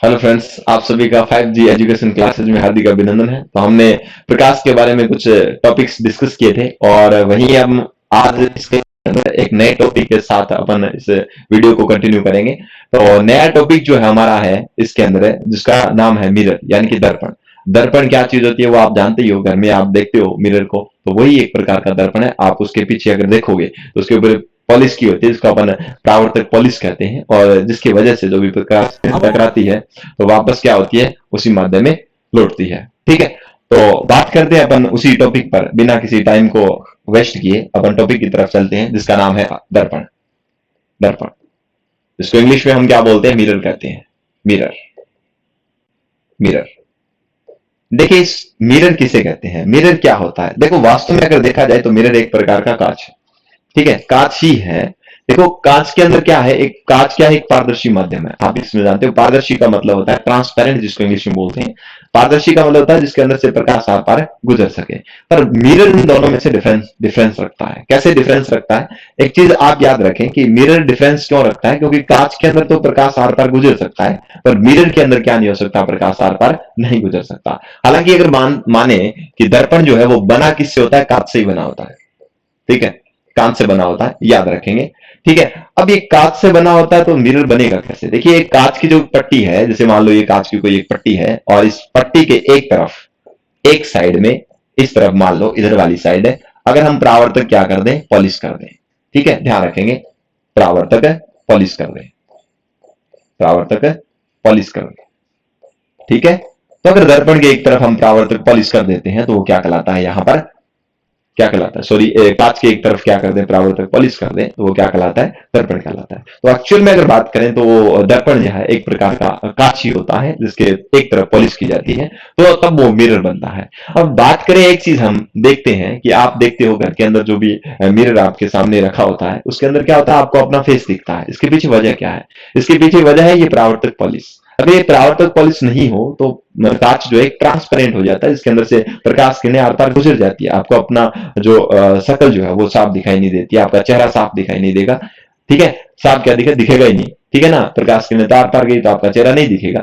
Hello friends, आप सभी का 5G एजुकेशन क्लासेज में हार्दिक अभिनंदन है। तो हमने प्रकाश के बारे में कुछ टॉपिक्स डिस्कस किए थे और वहीं हम आज इसके अंदर एक नए टॉपिक के साथ अपन इस वीडियो को कंटिन्यू करेंगे। तो नया टॉपिक जो है हमारा है इसके अंदर है, जिसका नाम है मिरर यानी कि दर्पण। दर्पण क्या चीज होती है वो आप जानते ही हो, घर में आप देखते हो मिरर को, तो वही एक प्रकार का दर्पण है। आप उसके पीछे अगर देखोगे तो उसके ऊपर पॉलिश की होती है, जिसको अपन परावर्तक पॉलिश कहते हैं, और जिसकी वजह से जो भी प्रकाश टकराती है तो वापस क्या होती है, उसी माध्यम में लौटती है। ठीक है, तो बात करते हैं अपन उसी टॉपिक पर, बिना किसी टाइम को वेस्ट किए अपन टॉपिक की तरफ चलते हैं, जिसका नाम है दर्पण। दर्पण, इसको इंग्लिश में हम क्या बोलते हैं, मिरर कहते हैं। Mirror, mirror. देखिए, इस मिरर किसे कहते हैं, मिरर क्या होता है? देखो, वास्तव में अगर देखा जाए तो मिरर एक प्रकार का कांच है। ठीक है, कांच ही है। देखो, कांच के अंदर क्या है, एक कांच क्या है, एक पारदर्शी माध्यम है। आप इसमें जानते हो, पारदर्शी का मतलब होता है ट्रांसपेरेंट, जिसको इंग्लिश में बोलते हैं। पारदर्शी का मतलब होता है जिसके अंदर से प्रकाश आर पार गुजर सके। पर मिरर इन दोनों में से डिफरेंस डिफरेंस रखता है। कैसे डिफरेंस रखता है? एक चीज आप याद रखें कि मिरर डिफरेंस क्यों रखता है, क्योंकि कांच के अंदर तो प्रकाश आर पार गुजर सकता है, पर मिरर के अंदर क्या नहीं हो सकता, प्रकाश आर पार नहीं गुजर सकता। हालांकि अगर माने कि दर्पण जो है वो बना किससे होता है, कांच से ही बना होता है। ठीक है, कांच से बना होता है, याद रखेंगे। ठीक है, अब ये कांच से बना होता है तो मिरर बनेगा कैसे? देखिए, एक कांच की जो पट्टी है, जैसे मान लो ये कांच की कोई एक पट्टी है, और इस पट्टी के एक तरफ, एक साइड में, इस तरफ मान लो इधर वाली साइड है, अगर हम परावर्तक क्या कर दें, पॉलिश कर दें। ठीक है, ध्यान रखेंगे, परावर्तक पॉलिश कर दें, परावर्तक पॉलिश कर दें। ठीक है, तो अगर दर्पण के एक तरफ हम परावर्तक पॉलिश कर देते हैं तो वो क्या कहलाता है, यहां पर क्या कहलाता है, सॉरी, कांच के एक तरफ क्या कर दें, परावर्तक पॉलिश कर दें, तो वो क्या कहलाता है, दर्पण कहलाता है। तो एक्चुअल में अगर बात करें तो वो दर्पण जो है एक प्रकार का कांच ही होता है, जिसके एक तरफ पॉलिश की जाती है, तो तब वो मिरर बनता है। अब बात करें, एक चीज हम देखते हैं कि आप देखते हो घर के अंदर जो भी मिरर आपके सामने रखा होता है, उसके अंदर क्या होता है, आपको अपना फेस दिखता है। इसके पीछे वजह क्या है? इसके पीछे वजह है ये परावर्तक पॉलिश। अगर ये परावर्तक पॉलिश नहीं हो तो कांच जो है ट्रांसपेरेंट हो जाता है, इसके अंदर से प्रकाश किरणें आर पार गुजर जाती है, आपको अपना जो शक्ल जो है वो साफ दिखाई नहीं देती, आपका चेहरा साफ दिखाई नहीं देगा। ठीक है, साफ क्या दिखेगा ही नहीं। ठीक है ना, प्रकाश किरणें तार पार गई तो आपका चेहरा नहीं दिखेगा।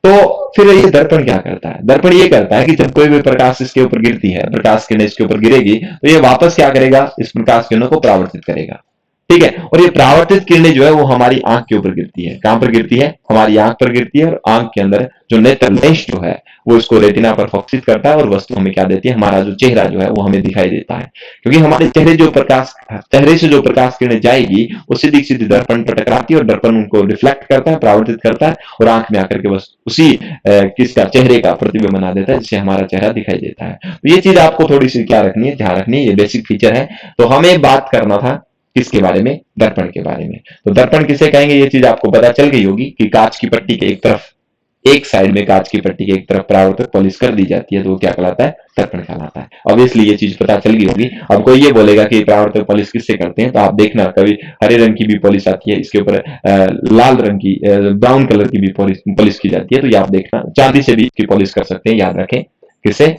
तो फिर ये दर्पण क्या करता है? दर्पण ये करता है कि जब कोई भी प्रकाश इसके ऊपर गिरती है, प्रकाश किरण इसके ऊपर गिरेगी, तो ये वापस क्या करेगा, इस प्रकाश किरणों को परावर्तित करेगा। ठीक है, और ये परावर्तित किरणें जो है वो हमारी आंख के ऊपर गिरती है। कहां पर गिरती है? हमारी आंख पर गिरती है, और आंख के अंदर जो नेत्र लेंस जो है वो इसको रेटिना पर फोकसित करता है, और वस्तु हमें क्या देती है, हमारा जो चेहरा जो है वो हमें दिखाई देता है। क्योंकि हमारे चेहरे से जो प्रकाश किरणें जाएगी वो सीधी सीधी दर्पण पर टकराती है, और दर्पण उनको रिफ्लेक्ट करता है, परावर्तित करता है, और आंख में आकर के बस उसी किसका, चेहरे का प्रतिबिंब बना देता है, जिससे हमारा चेहरा दिखाई देता है। तो ये चीज आपको थोड़ी सी क्या रखनी है, ध्यान रखनी है, ये बेसिक फीचर है। तो हमें बात करना था किसके बारे में, दर्पण के बारे में। तो दर्पण किसे कहेंगे, ये चीज आपको पता चल गई होगी कि कांच की पट्टी के एक तरफ, एक साइड में कांच की पट्टी के एक तरफ परावर्तक पॉलिश कर दी जाती है, तो वो क्या कहलाता है, दर्पण कहलाता है। ऑब्वियसली ये चीज पता चल गई होगी। अब कोई ये बोलेगा कि परावर्तक पॉलिश किससे करते हैं, तो आप देखना, कभी हरे रंग की भी पॉलिश आती है, इसके ऊपर लाल रंग की, ब्राउन कलर की भी पॉलिश की जाती है, तो ये आप देखना। चांदी से भी इसकी पॉलिश कर सकते हैं, याद रखें, किससे,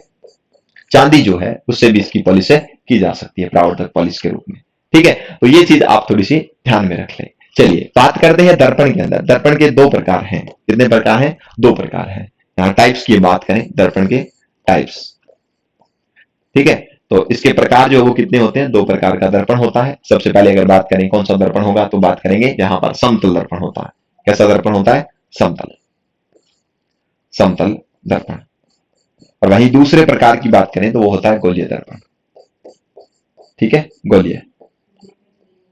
चांदी जो है उससे भी इसकी पॉलिश की जा सकती है परावर्तक पॉलिश के रूप में। ठीक है, तो ये चीज आप थोड़ी सी ध्यान में रख लें। चलिए बात करते हैं दर्पण के अंदर। दर्पण के दो प्रकार हैं। कितने प्रकार हैं? दो प्रकार हैं। यहां टाइप्स की बात करें, दर्पण के टाइप्स। ठीक है, तो इसके प्रकार जो है वो कितने होते हैं? दो प्रकार का दर्पण होता है। सबसे पहले अगर बात करें कौन सा दर्पण होगा, तो बात करेंगे यहां पर समतल दर्पण होता है। कैसा दर्पण होता है? समतल, समतल दर्पण। और वहीं दूसरे प्रकार की बात करें तो वो होता है गोलीय दर्पण। ठीक है, गोलीय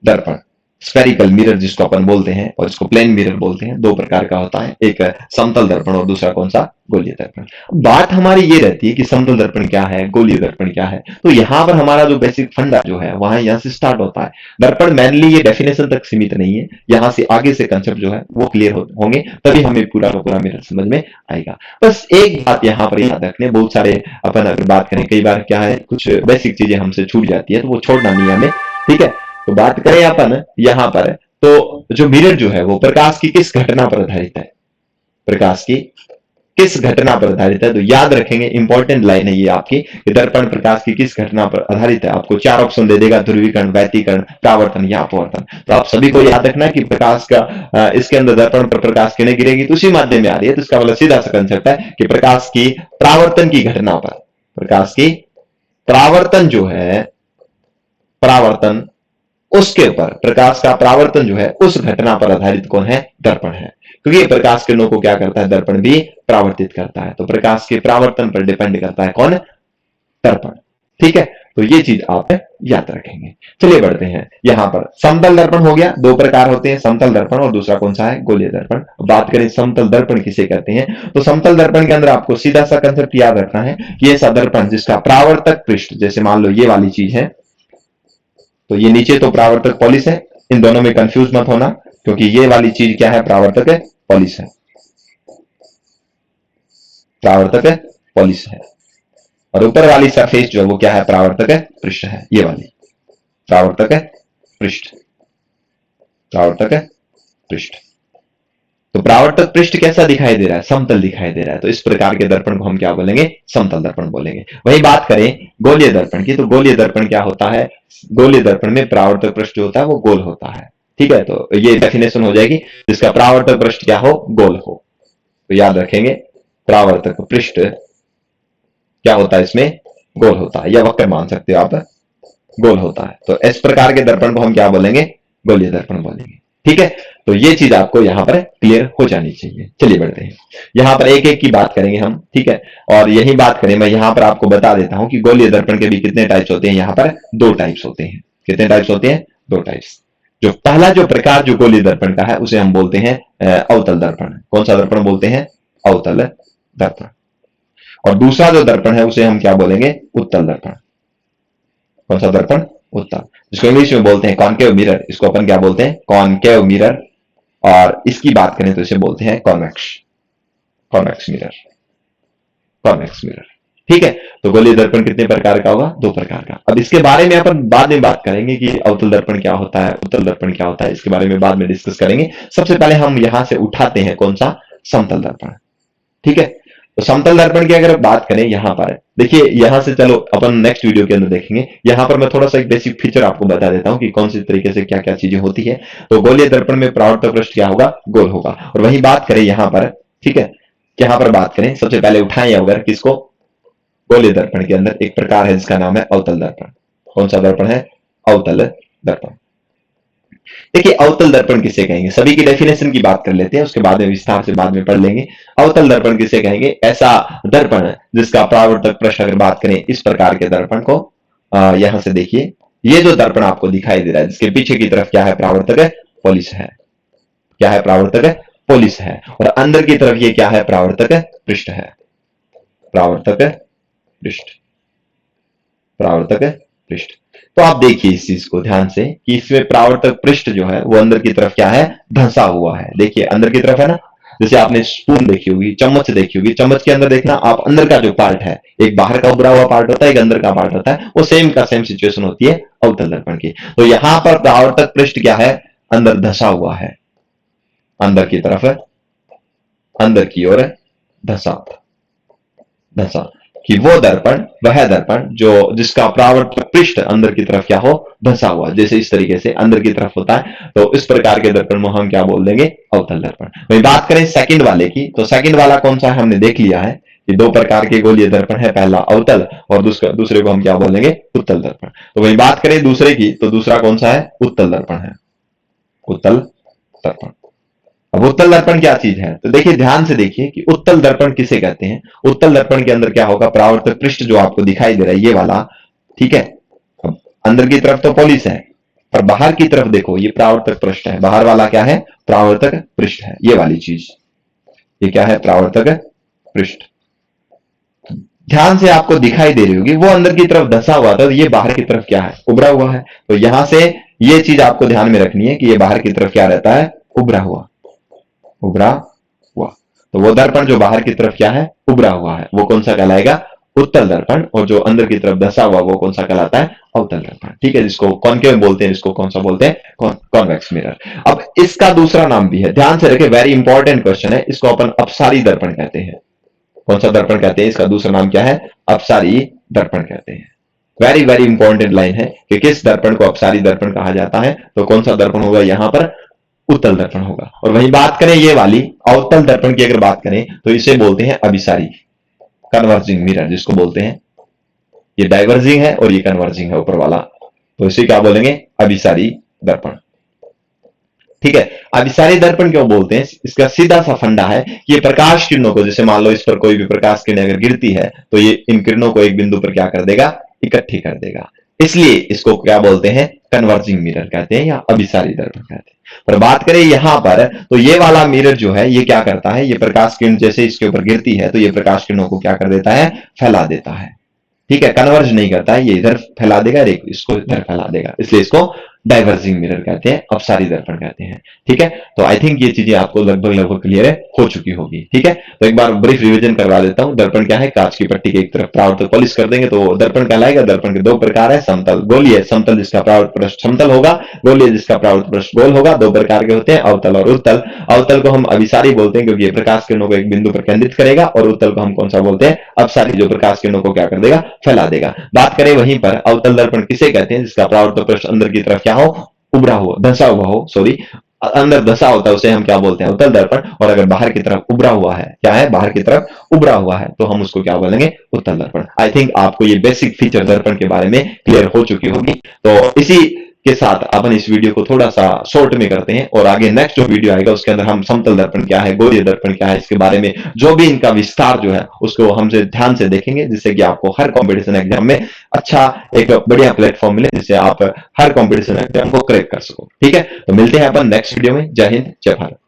दर्पण, स्फेरिकल मिरर जिसको अपन बोलते हैं, और इसको प्लेन मिरर बोलते हैं। दो प्रकार का होता है, एक समतल दर्पण और दूसरा कौन सा, गोलीय दर्पण। बात हमारी ये रहती है कि समतल दर्पण क्या है, गोलीय दर्पण क्या है। तो यहां पर हमारा जो बेसिक फंडा जो है वहां यहां से स्टार्ट होता है। दर्पण मेनली ये डेफिनेशन तक सीमित नहीं है, यहां से आगे से कंसेप्ट जो है वो क्लियर होंगे, तभी हमें पूरा का पूरा मिरर समझ में आएगा। बस एक बात यहां पर याद रखने, बहुत सारे अपन अगर बात करें, कई बार क्या है, कुछ बेसिक चीजें हमसे छूट जाती है, तो वो छोड़ना नहीं है हमें। ठीक है, तो बात करें अपन यहां पर, तो जो मिरर जो है वो प्रकाश की किस घटना पर आधारित है? प्रकाश की किस घटना पर आधारित है? तो याद रखेंगे, इंपॉर्टेंट लाइन है ये आपकी, दर्पण प्रकाश की किस घटना पर आधारित है। आपको 4 ऑप्शन दे देगा, ध्रुवीकरण, व्यतिकरण, परावर्तन या अपवर्तन। तो आप सभी को याद रखना है कि प्रकाश का इसके अंदर दर्पण पर प्रकाश किरणें गिरेगी तो उसी माध्यम में आ रही है, तो इसका मतलब सीधा सा कंसेप्ट है कि प्रकाश की परावर्तन की घटना पर, प्रकाश की परावर्तन जो है, परावर्तन, उसके ऊपर, प्रकाश का परावर्तन जो है उस घटना पर आधारित कौन है? दर्पण है। क्योंकि ये प्रकाश किरणों को क्या करता है? दर्पण भी परावर्तित करता है। तो प्रकाश के परावर्तन पर डिपेंड करता है कौन? दर्पण। ठीक है, तो ये चीज आप याद रखेंगे। चलिए बढ़ते हैं, यहां पर समतल दर्पण हो गया, 2 प्रकार होते हैं, समतल दर्पण और दूसरा कौन सा है? गोलीय दर्पण। बात करें समतल दर्पण किसे कहते हैं, तो समतल दर्पण के अंदर आपको सीधा सा कंसेप्ट याद रखना है कि ऐसा दर्पण जिसका परावर्तक पृष्ठ, जैसे मान लो ये वाली चीज है, तो ये नीचे तो परावर्तक पॉलिश है, इन दोनों में कंफ्यूज मत होना, क्योंकि ये वाली चीज क्या है? परावर्तक है, पॉलिश है, परावर्तक है, पॉलिश है। और ऊपर वाली सरफेस जो है वो क्या है? परावर्तक है, पृष्ठ है, ये वाली परावर्तक है, पृष्ठ, परावर्तक है, पृष्ठ। तो परावर्तक पृष्ठ कैसा दिखाई दे रहा है? समतल दिखाई दे रहा है, तो इस प्रकार के दर्पण को हम क्या बोलेंगे? समतल दर्पण बोलेंगे। वही बात करें गोलीय दर्पण की, तो गोलीय दर्पण क्या होता है? गोलीय दर्पण में परावर्तक पृष्ठ जो होता है वो गोल होता है। ठीक है, तो ये डेफिनेशन हो जाएगी, जिसका परावर्तक पृष्ठ क्या हो? गोल हो। तो याद रखेंगे, परावर्तक पृष्ठ क्या होता है? इसमें गोल होता है, या वक्र मान सकते हो आप, गोल होता है। तो इस प्रकार के दर्पण को हम क्या बोलेंगे? गोलीय दर्पण बोलेंगे। ठीक है, तो ये चीज आपको यहां पर क्लियर हो जानी चाहिए। चलिए बढ़ते हैं, यहां पर एक एक की बात करेंगे हम। ठीक है, और यही बात करें, मैं यहां पर आपको बता देता हूं कि गोलीय दर्पण के भी कितने टाइप्स होते हैं। यहां पर 2 टाइप्स होते हैं। कितने टाइप्स होते हैं? 2 टाइप्स। जो पहला जो प्रकार जो गोलीय दर्पण का है उसे हम बोलते हैं अवतल दर्पण। कौन सा दर्पण बोलते हैं? अवतल दर्पण। और दूसरा जो दर्पण है उसे हम क्या बोलेंगे? उत्तल दर्पण। कौन सा दर्पण? उत्तल, जिसको इंग्लिश में बोलते हैं कॉनकेव मिरर। इसको अपन क्या बोलते हैं? Concave mirror. और इसकी बात करें तो इसे बोलते हैं convex, convex mirror, convex mirror. ठीक है, तो गोलीय दर्पण कितने प्रकार का होगा? 2 प्रकार का। अब इसके बारे में अपन बाद में बात करेंगे कि अवतल दर्पण क्या होता है, उत्तल दर्पण क्या होता है, इसके बारे में बाद में डिस्कस करेंगे। सबसे पहले हम यहां से उठाते हैं कौन सा? समतल दर्पण। ठीक है, तो समतल दर्पण की अगर बात करें, यहां पर देखिए, यहां से चलो अपन नेक्स्ट वीडियो के अंदर देखेंगे। यहां पर मैं थोड़ा सा एक बेसिक फीचर आपको बता देता हूं कि कौन सी तरीके से क्या क्या चीजें होती है। तो गोलीय दर्पण में परावर्तक पृष्ठ क्या होगा? गोल होगा। और वही बात करें यहां पर, ठीक है, यहां पर बात करें, सबसे पहले उठाएं अगर किसको? गोलीय दर्पण के अंदर एक प्रकार है जिसका नाम है अवतल दर्पण। कौन सा दर्पण है? अवतल दर्पण। देखिए, अवतल दर्पण किसे कहेंगे? सभी की डेफिनेशन की बात कर लेते हैं, उसके बाद में विस्तार से बाद में पढ़ लेंगे। अवतल दर्पण किसे कहेंगे? ऐसा दर्पण जिसका परावर्तक पृष्ठ, अगर बात करें इस प्रकार के दर्पण को, यहां से देखिए, ये जो दर्पण आपको दिखाई दे रहा है, जिसके पीछे की तरफ क्या है? परावर्तक है, पॉलिश है। क्या है? परावर्तक है, पॉलिश है। और अंदर की तरफ ये क्या है? परावर्तक है, पृष्ठ है, परावर्तक है, पृष्ठ, परावर्तक है, पृष्ठ। तो आप देखिए इस चीज को ध्यान से कि इसमें परावर्तक पृष्ठ जो है वो अंदर की तरफ क्या है? धंसा हुआ है। देखिए अंदर की तरफ है ना, जैसे आपने स्पून देखी होगी, चम्मच देखी होगी, चम्मच के अंदर देखना आप, अंदर का जो पार्ट है, एक बाहर का उभरा हुआ पार्ट होता है, एक अंदर का पार्ट होता है, वो सेम का सेम सिचुएशन होती है अवतल दर्पण की। तो यहां पर परावर्तक पृष्ठ क्या है? अंदर धंसा हुआ है, अंदर की तरफ है, अंदर की ओर है, धंसा, धंसा, कि वो दर्पण, वह दर्पण जो जिसका परावर्तक पृष्ठ अंदर की तरफ क्या हो? धंसा हुआ, जैसे इस तरीके से अंदर की तरफ होता है, तो इस प्रकार के दर्पण में हम क्या बोल देंगे? अवतल दर्पण। वही बात करें सेकंड वाले की, तो सेकंड वाला कौन सा है? हमने देख लिया है कि 2 प्रकार के गोलीय दर्पण है, पहला अवतल और दूसरे को हम क्या बोलेंगे? उत्तल दर्पण। तो वही बात करें दूसरे की, तो दूसरा कौन सा है? उत्तल दर्पण है, उत्तल दर्पण। अब उत्तल दर्पण क्या चीज है? तो देखिए ध्यान से देखिए कि उत्तल दर्पण किसे कहते हैं। उत्तल दर्पण के अंदर क्या होगा? परावर्तक पृष्ठ जो आपको दिखाई दे रहा है ये वाला, ठीक है, अब अंदर की तरफ तो पॉलिश है, और बाहर की तरफ देखो ये परावर्तक पृष्ठ है। बाहर वाला क्या है? परावर्तक पृष्ठ है, ये वाली चीज, ये क्या है? परावर्तक पृष्ठ। ध्यान से आपको दिखाई दे रही होगी, वो अंदर की तरफ धंसा हुआ था, तो ये बाहर की तरफ क्या है? उभरा हुआ है। तो यहां से ये चीज आपको ध्यान में रखनी है कि ये बाहर की तरफ क्या रहता है? उभरा हुआ, उभरा हुआ। तो वो दर्पण जो बाहर की तरफ क्या है? उभरा हुआ है, वो कौन सा कहलाएगा? उत्तल दर्पण। और जो अंदर की तरफ धंसा हुआ वो कौन सा कहलाता है? अवतल दर्पण। ठीक है, जिसको कॉनकेव बोलते हैं, इसको कौन सा बोलते हैं? Convex mirror. अब इसका दूसरा नाम भी है, ध्यान से रखें, वेरी इंपॉर्टेंट क्वेश्चन है, इसको अपन अपसारी दर्पण कहते हैं। कौन सा दर्पण कहते हैं? इसका दूसरा नाम क्या है? अपसारी दर्पण कहते हैं। वेरी वेरी इंपॉर्टेंट लाइन है कि किस दर्पण को अपसारी दर्पण कहा जाता है। तो कौन सा दर्पण होगा यहां पर? उत्तल दर्पण होगा। और वहीं बात करें ये वाली अवतल दर्पण की अगर बात करें तो इसे बोलते हैं अभिसारी, कन्वर्जिंग मिरर जिसको बोलते हैं। ये डाइवर्जिंग है और ये कन्वर्जिंग है ऊपर वाला, तो इसे क्या बोलेंगे? अभिसारी दर्पण। ठीक है। अभिसारी दर्पण क्यों बोलते हैं? इसका सीधा सा फंडा है कि ये प्रकाश किरणों को, जैसे मान लो इस पर कोई भी प्रकाश किरण अगर गिरती है तो ये इन किरणों को एक बिंदु पर क्या कर देगा? इकट्ठी कर देगा। इसलिए इसको क्या बोलते हैं? कन्वर्जिंग मिरर कहते हैं या अभिसारी दर्पण कहते हैं। पर बात करें यहां पर तो ये वाला मिरर जो है ये क्या करता है? ये प्रकाश किरण जैसे इसके ऊपर गिरती है तो ये प्रकाश किरणों को क्या कर देता है? फैला देता है। ठीक है, कन्वर्ज नहीं करता है, ये इधर फैला देगा, इसको इधर फैला देगा, इसलिए इसको डाइवर्जिंग मिरर कहते हैं, अपसारी दर्पण कहते हैं। ठीक है, तो आई थिंक ये चीजें आपको लगभग लगभग क्लियर हो चुकी होगी। ठीक है, तो एक बार ब्रीफ रिवीजन करवा देता हूं। दर्पण क्या है? कांच की पट्टी के एक तरफ प्रावृत पॉलिश कर देंगे तो दर्पण कहलाएगा। दर्पण के दो प्रकार है, समतल गोलीय। समतल जिसका प्रावृत पृष्ठ समतल होगा, गोलीय जिसका प्रावृत पृष्ठ गोल होगा। दो प्रकार के होते हैं, अवतल और उत्तल। अवतल को हम अभिसारी बोलते हैं क्योंकि ये प्रकाश किरणों को एक बिंदु पर केंद्रित करेगा, और उत्तल को हम कौन सा बोलते हैं? अपसारी, जो प्रकाश किरणों को क्या कर देगा? फैला देगा। बात करें वहीं पर अवतल दर्पण किसे कहते हैं? जिसका प्रावृत पृष्ठ अंदर की तरफ क्या हो? उभरा हुआ, धंसा हुआ हो, सॉरी, अंदर धंसा होता है, उसे हम क्या बोलते हैं? उत्तल दर्पण। और अगर बाहर की तरफ उभरा हुआ है, क्या है? बाहर की तरफ उभरा हुआ है, तो हम उसको क्या बोलेंगे? उत्तल दर्पण। आई थिंक आपको ये बेसिक फीचर दर्पण के बारे में क्लियर हो चुकी होगी। तो इसी के साथ अपन इस वीडियो को थोड़ा सा शॉर्ट में करते हैं, और आगे नेक्स्ट जो वीडियो आएगा उसके अंदर हम समतल दर्पण क्या है, गोलीय दर्पण क्या है, इसके बारे में जो भी इनका विस्तार जो है उसको हमसे ध्यान से देखेंगे, जिससे कि आपको हर कंपटीशन एग्जाम में अच्छा एक बढ़िया प्लेटफॉर्म मिले, जिससे आप हर कंपटीशन एग्जाम को क्रैक कर सको। ठीक है, तो मिलते हैं अपन नेक्स्ट वीडियो में। जय हिंद, जय भारत।